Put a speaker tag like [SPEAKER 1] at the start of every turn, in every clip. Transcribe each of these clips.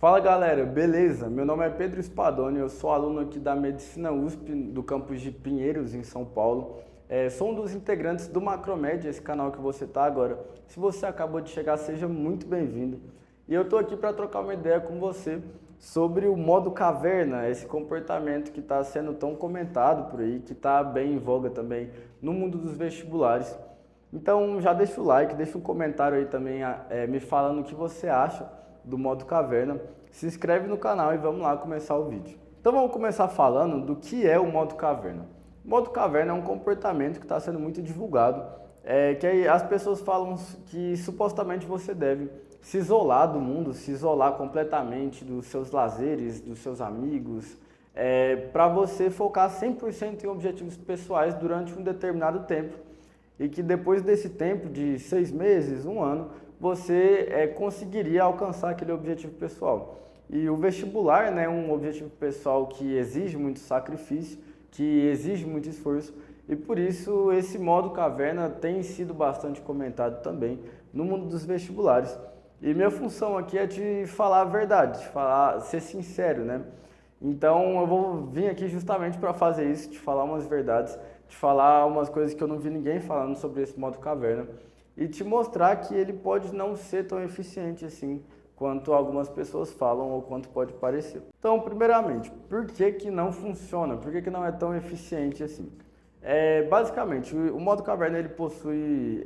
[SPEAKER 1] Fala galera, beleza? Meu nome é Pedro Spadoni, eu sou aluno aqui da Medicina USP do campus de Pinheiros, em São Paulo. Sou um dos integrantes do Macromed, esse canal que você está agora. Se você acabou de chegar, seja muito bem-vindo. E eu estou aqui para trocar uma ideia com você sobre o modo caverna, esse comportamento que está sendo tão comentado por aí, que está bem em voga também no mundo dos vestibulares. Então já deixa o like, deixa um comentário aí também me falando o que você acha do modo caverna. Se inscreve no canal e vamos lá começar o vídeo. Então vamos começar falando do que é o modo caverna. O modo caverna é um comportamento que está sendo muito divulgado, que aí as pessoas falam que supostamente você deve se isolar do mundo, se isolar completamente dos seus lazeres, dos seus amigos, para você focar 100% em objetivos pessoais durante um determinado tempo. E que depois desse tempo de 6 meses, um ano, você conseguiria alcançar aquele objetivo pessoal. E o vestibular, né, é um objetivo pessoal que exige muito sacrifício, que exige muito esforço, e por isso esse modo caverna tem sido bastante comentado também no mundo dos vestibulares. E minha função aqui é de falar a verdade, de falar, ser sincero, né? Então eu vou vir aqui justamente para fazer isso, te falar umas verdades, te falar umas coisas que eu não vi ninguém falando sobre esse modo caverna e te mostrar que ele pode não ser tão eficiente assim quanto algumas pessoas falam ou quanto pode parecer. Então, primeiramente, por que que não funciona? Por que que não é tão eficiente assim? Basicamente, o modo caverna ele possui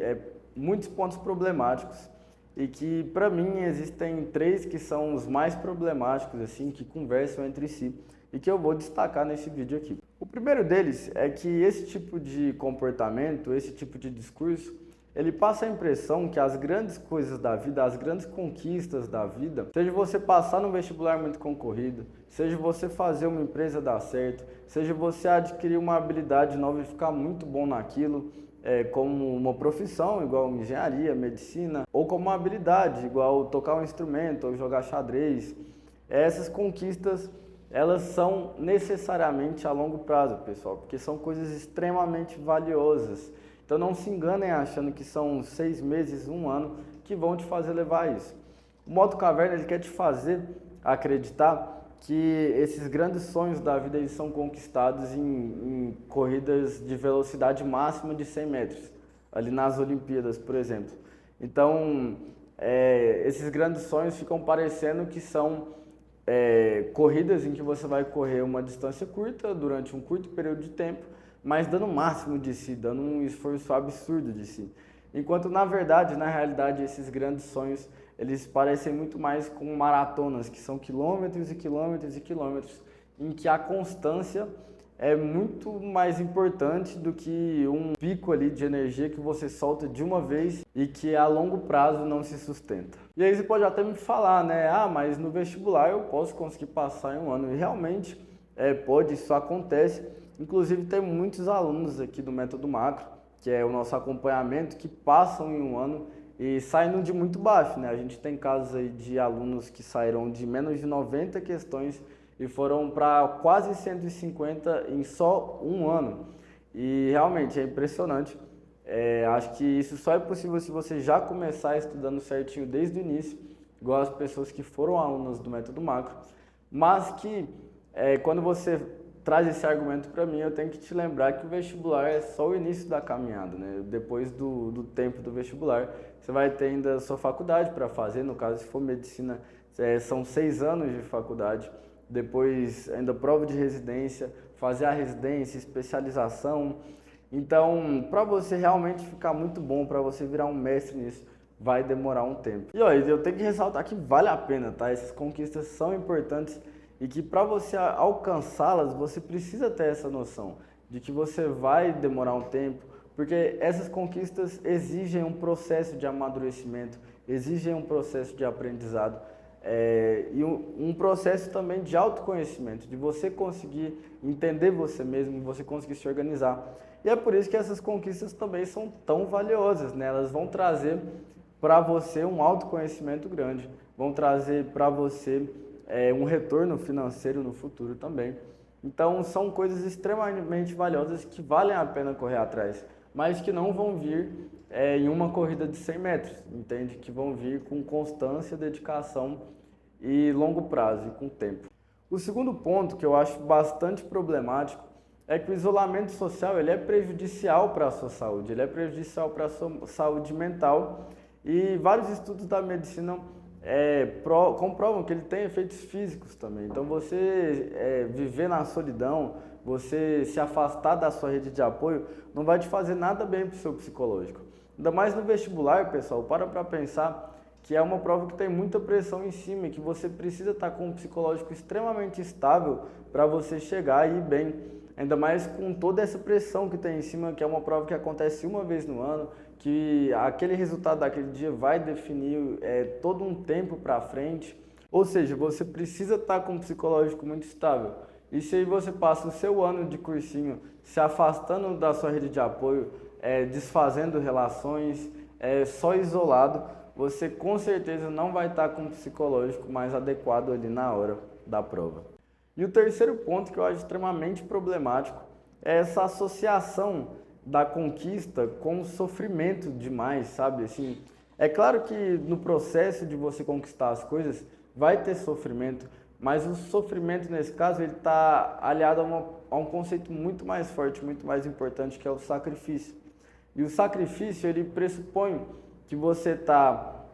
[SPEAKER 1] muitos pontos problemáticos e que, para mim, existem três que são os mais problemáticos, assim, que conversam entre si e que eu vou destacar nesse vídeo aqui. O primeiro deles é que esse tipo de comportamento, esse tipo de discurso, ele passa a impressão que as grandes coisas da vida, as grandes conquistas da vida, seja você passar num vestibular muito concorrido, seja você fazer uma empresa dar certo, seja você adquirir uma habilidade nova e ficar muito bom naquilo, como uma profissão, igual engenharia, medicina, ou como uma habilidade, igual tocar um instrumento ou jogar xadrez. Essas conquistas, elas são necessariamente a longo prazo, pessoal, porque são coisas extremamente valiosas. Então não se enganem achando que são 6 meses, um ano, que vão te fazer levar isso. O modo caverna ele quer te fazer acreditar que esses grandes sonhos da vida eles são conquistados em corridas de velocidade máxima de 100 metros, ali nas Olimpíadas, por exemplo. Então, esses grandes sonhos ficam parecendo que são corridas em que você vai correr uma distância curta durante um curto período de tempo, mas dando o máximo de si, dando um esforço absurdo de si. Enquanto na verdade, na realidade, esses grandes sonhos, eles parecem muito mais com maratonas, que são quilômetros e quilômetros e quilômetros, em que a constância é muito mais importante do que um pico ali de energia que você solta de uma vez e que a longo prazo não se sustenta. E aí você pode até me falar, né? Ah, mas no vestibular eu posso conseguir passar em um ano. E realmente pode, isso acontece. Inclusive tem muitos alunos aqui do Método Macro, que é o nosso acompanhamento, que passam em um ano e saem de muito baixo, né? A gente tem casos aí de alunos que saíram de menos de 90 questões e foram para quase 150 em só um ano. E realmente é impressionante. Acho que isso só é possível se você já começar estudando certinho desde o início, igual as pessoas que foram alunos do Método Macro. Mas que quando você traz esse argumento para mim, eu tenho que te lembrar que o vestibular é só o início da caminhada, né? Depois do tempo do vestibular, você vai ter ainda a sua faculdade para fazer, no caso, se for medicina, são 6 anos de faculdade, depois ainda prova de residência, fazer a residência, especialização. Então, para você realmente ficar muito bom, para você virar um mestre nisso, vai demorar um tempo. E olha, eu tenho que ressaltar que vale a pena, tá? Essas conquistas são importantes e que para você alcançá-las, você precisa ter essa noção de que você vai demorar um tempo, porque essas conquistas exigem um processo de amadurecimento, exigem um processo de aprendizado e um processo também de autoconhecimento, de você conseguir entender você mesmo, você conseguir se organizar. E é por isso que essas conquistas também são tão valiosas, né? Elas vão trazer para você um autoconhecimento grande, vão trazer para você um retorno financeiro no futuro também. Então são coisas extremamente valiosas que valem a pena correr atrás, mas que não vão vir em uma corrida de 100 metros, entende? Que vão vir com constância, dedicação e longo prazo e com tempo. O segundo ponto que eu acho bastante problemático é que o isolamento social ele é prejudicial para a sua saúde, ele é prejudicial para a sua saúde mental e vários estudos da medicina comprovam que ele tem efeitos físicos também. Então você viver na solidão, você se afastar da sua rede de apoio, não vai te fazer nada bem para o seu psicológico. Ainda mais no vestibular, pessoal, para pensar que é uma prova que tem muita pressão em cima e que você precisa estar com um psicológico extremamente estável para você chegar e ir bem. Ainda mais com toda essa pressão que tem em cima, que é uma prova que acontece uma vez no ano, que aquele resultado daquele dia vai definir todo um tempo para frente. Ou seja, você precisa estar com um psicológico muito estável. E se aí você passa o seu ano de cursinho se afastando da sua rede de apoio, desfazendo relações, só isolado, você com certeza não vai estar com um psicológico mais adequado ali na hora da prova. E o terceiro ponto que eu acho extremamente problemático é essa associação da conquista com o sofrimento demais, sabe? Assim, é claro que no processo de você conquistar as coisas vai ter sofrimento, mas o sofrimento nesse caso ele está aliado a um conceito muito mais forte, muito mais importante, que é o sacrifício. E o sacrifício ele pressupõe que você está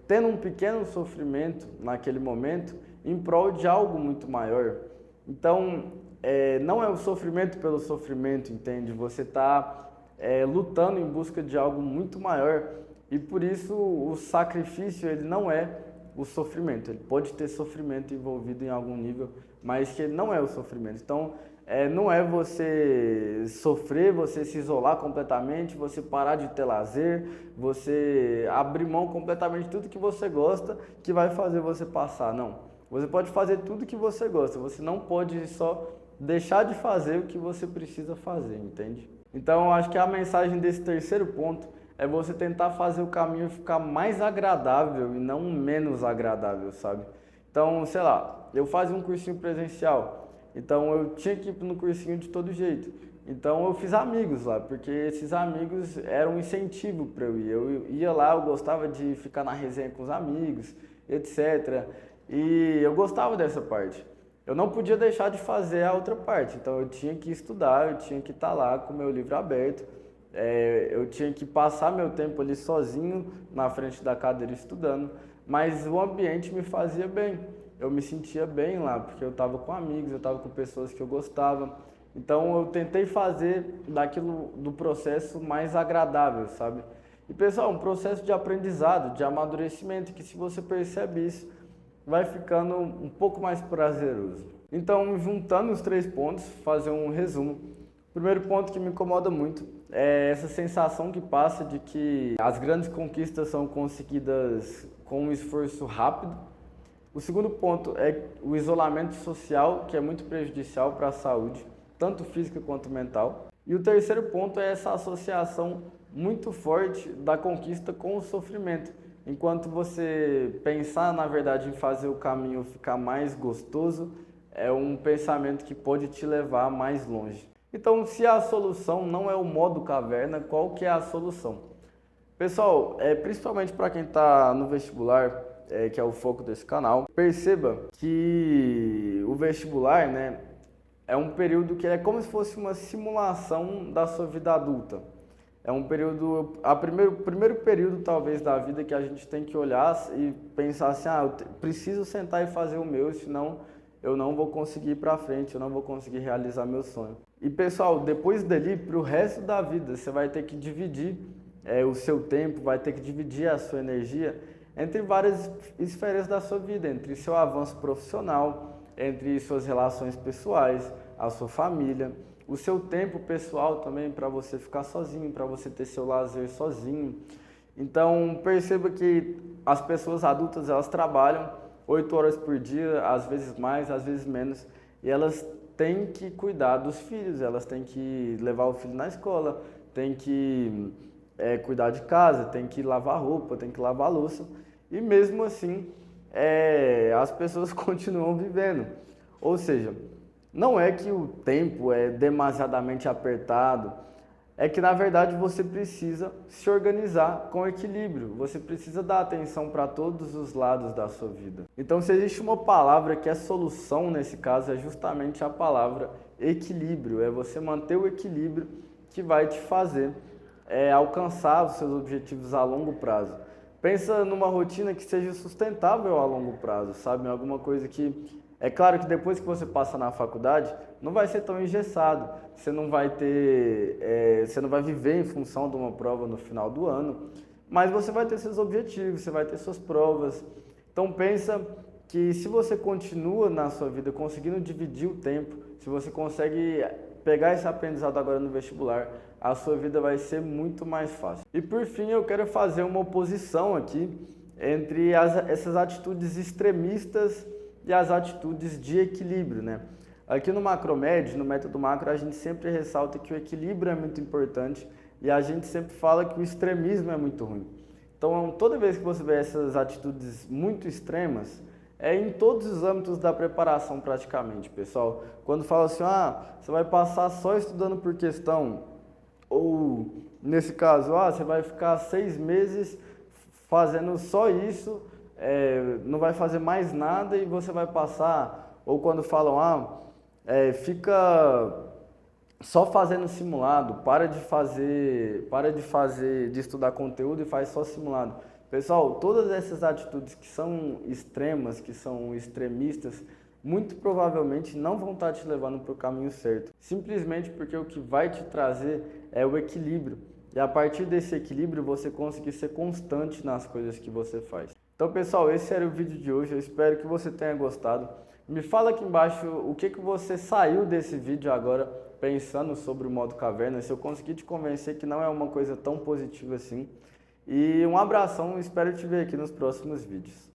[SPEAKER 1] tendo um pequeno sofrimento naquele momento em prol de algo muito maior. Então, não é o sofrimento pelo sofrimento, entende? Você está lutando em busca de algo muito maior e por isso o sacrifício ele não é o sofrimento. Ele pode ter sofrimento envolvido em algum nível, mas que ele não é o sofrimento. Então, não é você sofrer, você se isolar completamente, você parar de ter lazer, você abrir mão completamente de tudo que você gosta, que vai fazer você passar. Não. Você pode fazer tudo que você gosta, você não pode só deixar de fazer o que você precisa fazer, entende? Então, eu acho que a mensagem desse terceiro ponto é você tentar fazer o caminho ficar mais agradável e não menos agradável, sabe? Então, sei lá, eu fazia um cursinho presencial, então eu tinha que ir no cursinho de todo jeito. Então eu fiz amigos lá, porque esses amigos eram um incentivo para eu ir. Eu ia lá, eu gostava de ficar na resenha com os amigos, etc. E eu gostava dessa parte. Eu não podia deixar de fazer a outra parte, então eu tinha que estudar, eu tinha que estar lá com o meu livro aberto, eu tinha que passar meu tempo ali sozinho na frente da cadeira estudando, mas o ambiente me fazia bem. Eu me sentia bem lá, porque eu estava com amigos, eu estava com pessoas que eu gostava. Então eu tentei fazer daquilo do processo mais agradável, sabe? E pessoal, um processo de aprendizado, de amadurecimento, que se você percebe isso, vai ficando um pouco mais prazeroso. Então, juntando os três pontos, fazer um resumo. O primeiro ponto que me incomoda muito é essa sensação que passa de que as grandes conquistas são conseguidas com um esforço rápido. O segundo ponto é o isolamento social, que é muito prejudicial para a saúde, tanto física quanto mental. E o terceiro ponto é essa associação muito forte da conquista com o sofrimento. Enquanto você pensar, na verdade, em fazer o caminho ficar mais gostoso, é um pensamento que pode te levar mais longe. Então, se a solução não é o modo caverna, qual que é a solução? Pessoal, principalmente para quem está no vestibular, que é o foco desse canal, perceba que o vestibular, né, é um período que é como se fosse uma simulação da sua vida adulta. É um período, o primeiro período talvez da vida que a gente tem que olhar e pensar assim, eu preciso sentar e fazer o meu, senão eu não vou conseguir ir para frente, eu não vou conseguir realizar meu sonho. E pessoal, depois dali, para o resto da vida, você vai ter que dividir o seu tempo, vai ter que dividir a sua energia entre várias esferas da sua vida, entre seu avanço profissional, entre suas relações pessoais, a sua família, o seu tempo pessoal também para você ficar sozinho, para você ter seu lazer sozinho. Então perceba que as pessoas adultas elas trabalham 8 horas por dia, às vezes mais, às vezes menos, e elas têm que cuidar dos filhos, elas têm que levar o filho na escola, têm que cuidar de casa, têm que lavar roupa, têm que lavar louça, e mesmo assim as pessoas continuam vivendo. Ou seja, não é que o tempo é demasiadamente apertado, é que na verdade você precisa se organizar com equilíbrio, você precisa dar atenção para todos os lados da sua vida. Então, se existe uma palavra que é solução nesse caso, é justamente a palavra equilíbrio, é você manter o equilíbrio que vai te fazer alcançar os seus objetivos a longo prazo. Pensa numa rotina que seja sustentável a longo prazo, sabe? Alguma coisa que... É claro que depois que você passa na faculdade, não vai ser tão engessado. Você não vai você não vai viver em função de uma prova no final do ano, mas você vai ter seus objetivos, você vai ter suas provas. Então pensa que se você continua na sua vida conseguindo dividir o tempo, se você consegue pegar esse aprendizado agora no vestibular, a sua vida vai ser muito mais fácil. E por fim, eu quero fazer uma oposição aqui entre essas atitudes extremistas e as atitudes de equilíbrio, né? Aqui no Macromed, no método macro, a gente sempre ressalta que o equilíbrio é muito importante e a gente sempre fala que o extremismo é muito ruim. Então, toda vez que você vê essas atitudes muito extremas, é em todos os âmbitos da preparação praticamente, pessoal. Quando fala assim, você vai passar só estudando por questão, ou nesse caso, você vai ficar 6 meses fazendo só isso, não vai fazer mais nada e você vai passar, ou quando falam, fica só fazendo simulado, para de estudar conteúdo e faz só simulado. Pessoal, todas essas atitudes que são extremas, que são extremistas, muito provavelmente não vão estar te levando para o caminho certo. Simplesmente porque o que vai te trazer é o equilíbrio. E a partir desse equilíbrio você conseguir ser constante nas coisas que você faz. Então, pessoal, esse era o vídeo de hoje. Eu espero que você tenha gostado. Me fala aqui embaixo o que você saiu desse vídeo agora pensando sobre o modo caverna, se eu conseguir te convencer que não é uma coisa tão positiva assim. E um abração, espero te ver aqui nos próximos vídeos.